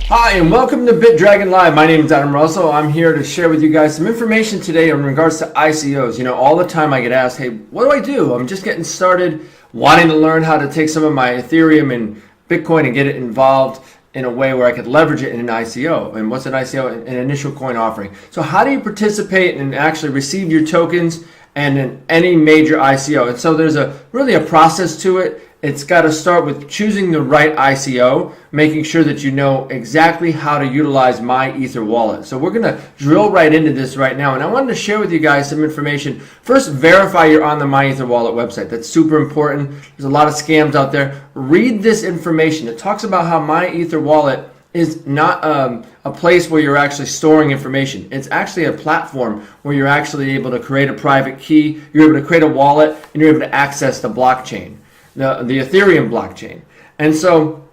Hi, and welcome to Bitdragon Live. My name is Adam Russell. I'm here to share with you guys some information today in regards to ICOs. You know, all the time I get asked, hey, what do? I'm just getting started, wanting to learn how to take some of my Ethereum and Bitcoin and get it involved in a way where I could leverage it in an ICO. And what's an ICO? An initial coin offering. So how do you participate and actually receive your tokens and in any major ICO? And so there's really a process to it. It's got to start with choosing the right ICO, making sure that you know exactly how to utilize Myetherwallet. So we're going to drill right into this right now. And I wanted to share with you guys some information. First, verify you're on the Myetherwallet website. That's super important. There's a lot of scams out there. Read this information. It talks about how Myetherwallet is not a place where you're actually storing information. It's actually a platform where you're actually able to create a private key, you're able to create a wallet, and you're able to access the blockchain. The Ethereum blockchain. And so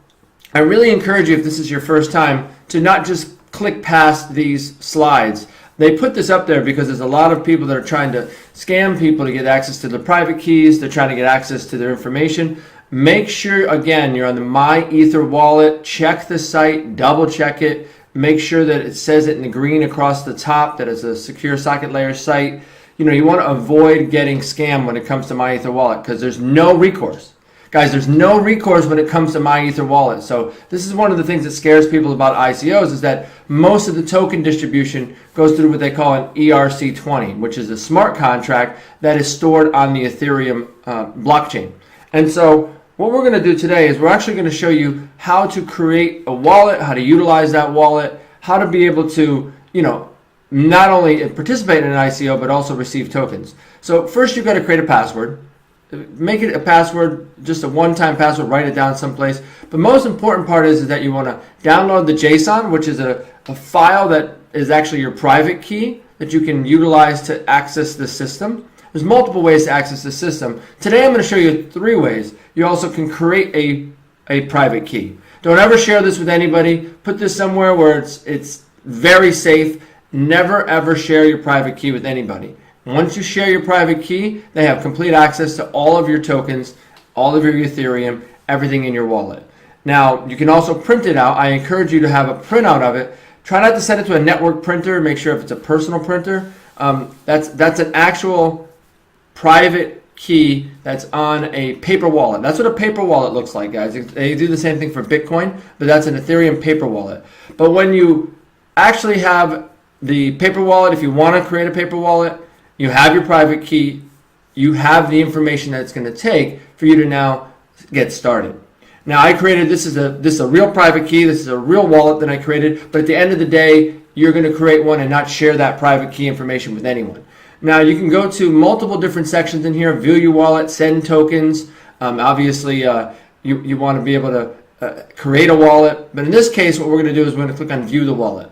I really encourage you, if this is your first time, to not just click past these slides. They put this up there because there's a lot of people that are trying to scam people to get access to the private keys. They're trying to get access to their information. Make sure, again, you're on the Myetherwallet. Check the site, double check it. Make sure that it says it in the green across the top, that it's a secure socket layer site. You know, you want to avoid getting scammed when it comes to Myetherwallet because there's no recourse. Guys, there's no recourse when it comes to Myetherwallet. So this is one of the things that scares people about ICOs is that most of the token distribution goes through what they call an ERC20, which is a smart contract that is stored on the Ethereum blockchain. And so what we're going to do today is we're actually going to show you how to create a wallet, how to utilize that wallet, how to be able to, you know, not only participate in an ICO, but also receive tokens. So first you've got to create a password. Make it a password, just a one-time password, write it down someplace. But most important part is that you want to download the JSON, which is a file that is actually your private key that you can utilize to access the system. There's multiple ways to access the system. Today I'm going to show you 3 ways. You also can create a private key. Don't ever share this with anybody. Put this somewhere where it's very safe. Never ever share your private key with anybody. Once you share your private key, they have complete access to all of your tokens, all of your Ethereum, everything in your wallet. Now, you can also print it out. I encourage you to have a printout of it. Try not to send it to a network printer. Make sure if it's a personal printer, that's an actual private key that's on a paper wallet. That's what a paper wallet looks like, guys. They do the same thing for Bitcoin, but that's an Ethereum paper wallet. But when you actually have the paper wallet, if you want to create a paper wallet, you have your private key, you have the information that it's going to take for you to now get started. Now I created, this is a real private key, this is a real wallet that I created, but at the end of the day, you're going to create one and not share that private key information with anyone. Now you can go to multiple different sections in here, view your wallet, send tokens. Obviously you want to be able to create a wallet, but in this case what we're going to do is we're going to click on view the wallet.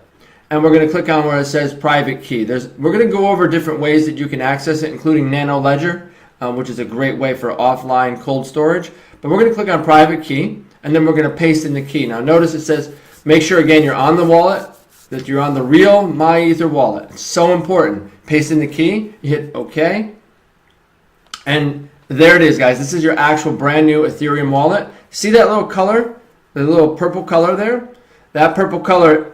And we're going to click on where it says private key. We're going to go over different ways that you can access it, including Nano Ledger, which is a great way for offline cold storage. But we're going to click on private key, and then we're going to paste in the key. Now notice it says, make sure again you're on the wallet, that you're on the real Myetherwallet. It's so important. Paste in the key, you hit OK. And there it is, guys. This is your actual brand new Ethereum wallet. See that little color, the little purple color there? That purple color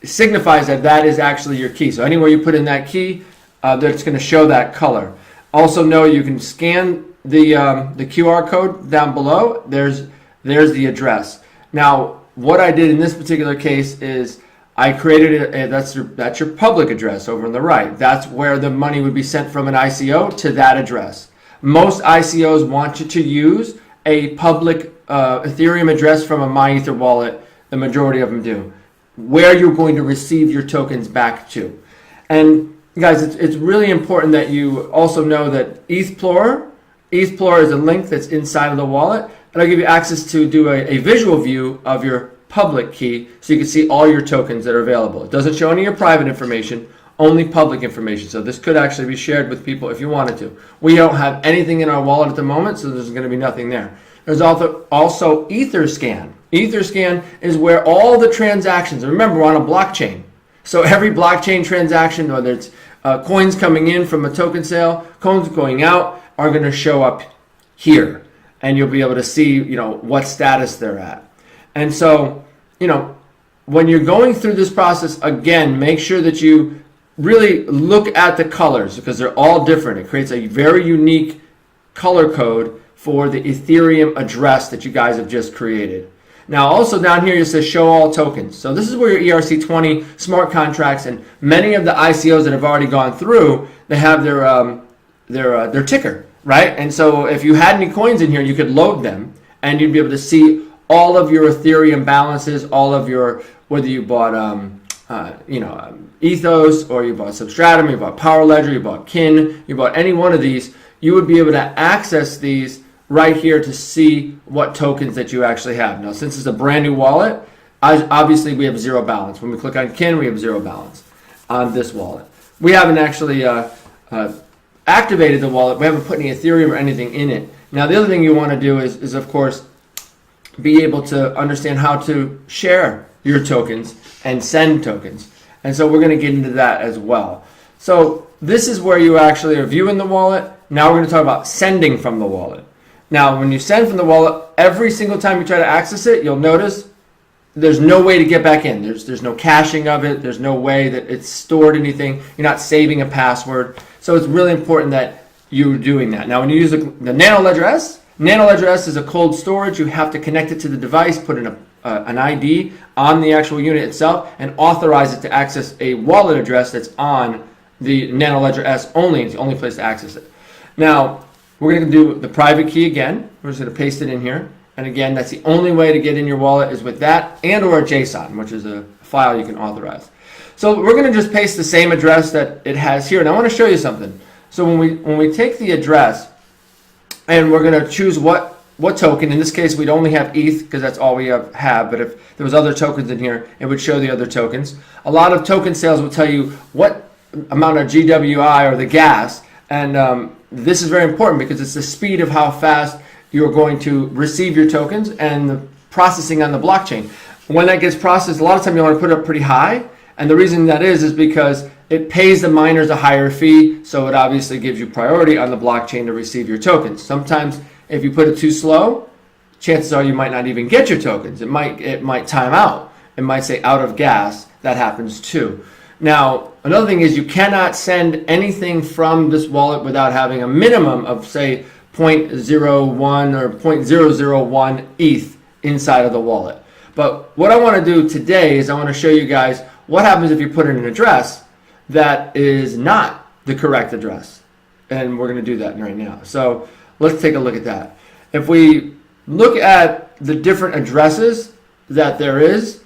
signifies that that is actually your key. So anywhere you put in that key, that's going to show that color. Also know you can scan the QR code down below. There's the address. Now what I did in this particular case is I created that's your public address over on the right. That's where the money would be sent from an ICO to that address. Most ICOs want you to use a public Ethereum address from a Myetherwallet. The majority of them do. Where you're going to receive your tokens back to. And guys, it's really important that you also know that ETHplorer is a link that's inside of the wallet. It'll give you access to do a visual view of your public key so you can see all your tokens that are available. It doesn't show any of your private information, only public information. So this could actually be shared with people if you wanted to. We don't have anything in our wallet at the moment, so there's going to be nothing there. There's also Etherscan. Etherscan is where all the transactions, and remember we're on a blockchain. So every blockchain transaction, whether it's coins coming in from a token sale, coins going out, are going to show up here. And you'll be able to see, what status they're at. And so, when you're going through this process, again, make sure that you really look at the colors because they're all different. It creates a very unique color code for the Ethereum address that you guys have just created. Now, also down here, it says show all tokens. So this is where your ERC20 smart contracts and many of the ICOs that have already gone through, they have their ticker, right? And so if you had any coins in here, you could load them and you'd be able to see all of your Ethereum balances, all of your, whether you bought, Ethos, or you bought Substratum, you bought Power Ledger, you bought Kin, you bought any one of these, you would be able to access these right here to see what tokens that you actually have. Now, since it's a brand new wallet, obviously we have zero balance. When we click on Kin, we have zero balance on this wallet. We haven't actually activated the wallet. We haven't put any Ethereum or anything in it. Now, the other thing you want to do is of course, be able to understand how to share your tokens and send tokens. And so we're going to get into that as well. So this is where you actually are viewing the wallet. Now we're going to talk about sending from the wallet. Now, when you send from the wallet, every single time you try to access it, you'll notice there's no way to get back in. There's no caching of it. There's no way that it's stored anything. You're not saving a password. So it's really important that you're doing that. Now, when you use the Nano Ledger S, Nano Ledger S is a cold storage. You have to connect it to the device, put in an ID on the actual unit itself, and authorize it to access a wallet address that's on the Nano Ledger S only. It's the only place to access it. Now, we're going to do the private key again. We're just going to paste it in here. And again, that's the only way to get in your wallet is with that and or a JSON, which is a file you can authorize. So we're going to just paste the same address that it has here. And I want to show you something. So when we take the address and we're going to choose what token, in this case we'd only have ETH because that's all we have, but if there was other tokens in here, it would show the other tokens. A lot of token sales will tell you what amount of GWI or the gas, and this is very important because it's the speed of how fast you're going to receive your tokens and the processing on the blockchain. When that gets processed, a lot of times you want to put it up pretty high, and the reason that is because it pays the miners a higher fee, so it obviously gives you priority on the blockchain to receive your tokens. Sometimes if you put it too slow, chances are you might not even get your tokens. It might time out. It might say out of gas. That happens too. Now, another thing is you cannot send anything from this wallet without having a minimum of, say, 0.01 or 0.001 ETH inside of the wallet. But what I want to do today is I want to show you guys what happens if you put in an address that is not the correct address. And we're going to do that right now. So let's take a look at that. If we look at the different addresses that there is,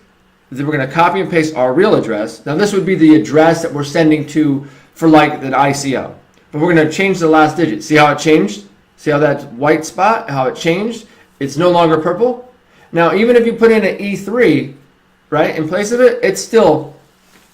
then we're going to copy and paste our real address. Now this would be the address that we're sending to for like an ICO. But we're going to change the last digit. See how it changed? See how that white spot, how it changed? It's no longer purple. Now even if you put in an E3, right, in place of it, it's still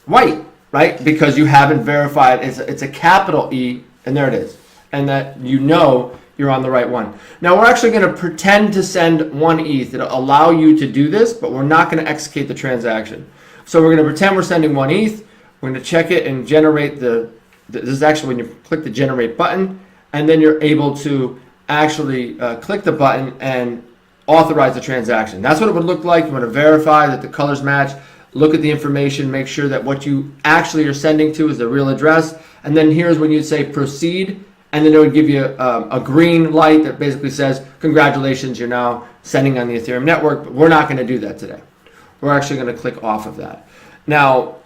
white, right? Because you haven't verified it's a capital E, and there it is. And that you know you're on the right one. Now we're actually going to pretend to send 1 ETH. It'll allow you to do this, but we're not going to execute the transaction. So we're going to pretend we're sending 1 ETH. We're going to check it and generate this is actually when you click the generate button, and then you're able to actually click the button and authorize the transaction. That's what it would look like. You want to verify that the colors match, look at the information, make sure that what you actually are sending to is the real address, and then here's when you say proceed, and then it would give you a green light that basically says, congratulations, you're now sending on the Ethereum network, but we're not going to do that today. We're actually going to click off of that. Now,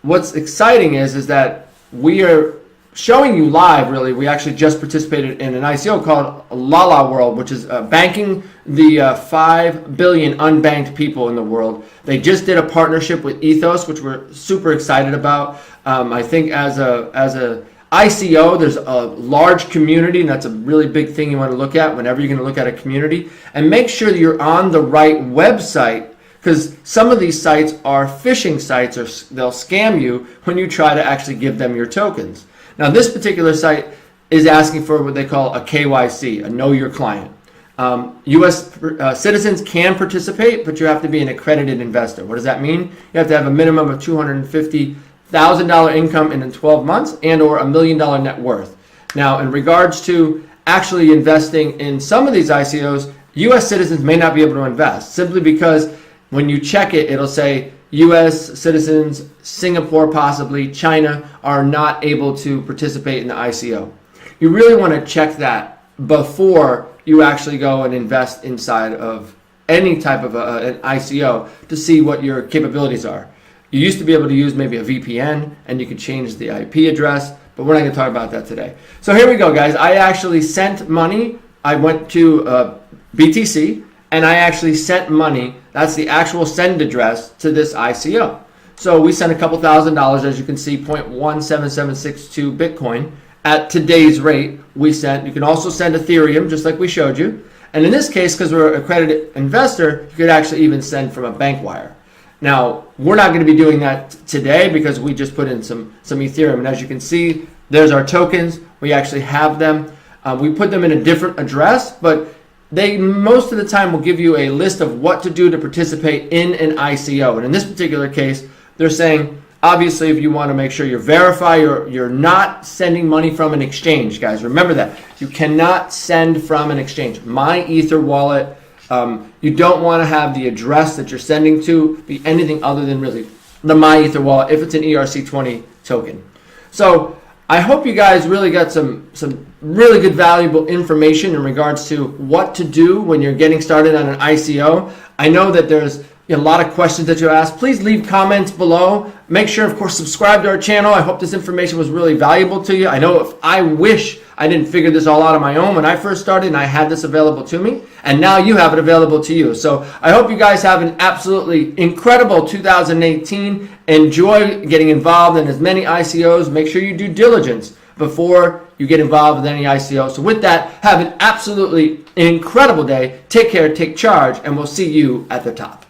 what's exciting is that we are showing you live, really. We actually just participated in an ICO called Lalaworld, which is banking the 5 billion unbanked people in the world. They just did a partnership with Ethos, which we're super excited about. I think as a ICO, there's a large community, and that's a really big thing you want to look at whenever you're going to look at a community. And make sure that you're on the right website, because some of these sites are phishing sites, or they'll scam you when you try to actually give them your tokens. Now, this particular site is asking for what they call a KYC, a Know Your Client. U.S. Citizens can participate, but you have to be an accredited investor. What does that mean? You have to have a minimum of $250,000 income in 12 months and or $1 million net worth. Now, in regards to actually investing in some of these ICOs, U.S. citizens may not be able to invest simply because when you check it, it'll say US citizens, Singapore possibly, China are not able to participate in the ICO. You really want to check that before you actually go and invest inside of any type of an ICO to see what your capabilities are. You used to be able to use maybe a VPN and you could change the IP address, but we're not going to talk about that today. So here we go, guys. I actually sent money. I went to BTC and I actually sent money. That's the actual send address to this ICO. So we sent a couple $1,000s, as you can see, 0.17762 Bitcoin at today's rate. We sent. You can also send Ethereum, just like we showed you. And in this case, because we're an accredited investor, you could actually even send from a bank wire. Now, we're not going to be doing that today because we just put in some Ethereum. And as you can see, there's our tokens. We actually have them. We put them in a different address, but they most of the time will give you a list of what to do to participate in an ICO. And in this particular case, they're saying, obviously, if you want to make sure you verify you're not sending money from an exchange, guys. Remember that. You cannot send from an exchange. Myetherwallet, you don't want to have the address that you're sending to be anything other than really the Myetherwallet if it's an ERC20 token. So I hope you guys really got some really good valuable information in regards to what to do when you're getting started on an ICO. I know that there's a lot of questions that you ask. Please leave comments below. Make sure, of course, subscribe to our channel. I hope this information was really valuable to you. I know if I wish I didn't figure this all out on my own when I first started and I had this available to me, and now you have it available to you. So I hope you guys have an absolutely incredible 2018. Enjoy getting involved in as many ICOs. Make sure you do diligence before you get involved with any ICO. So with that, have an absolutely incredible day. Take care, take charge, and we'll see you at the top.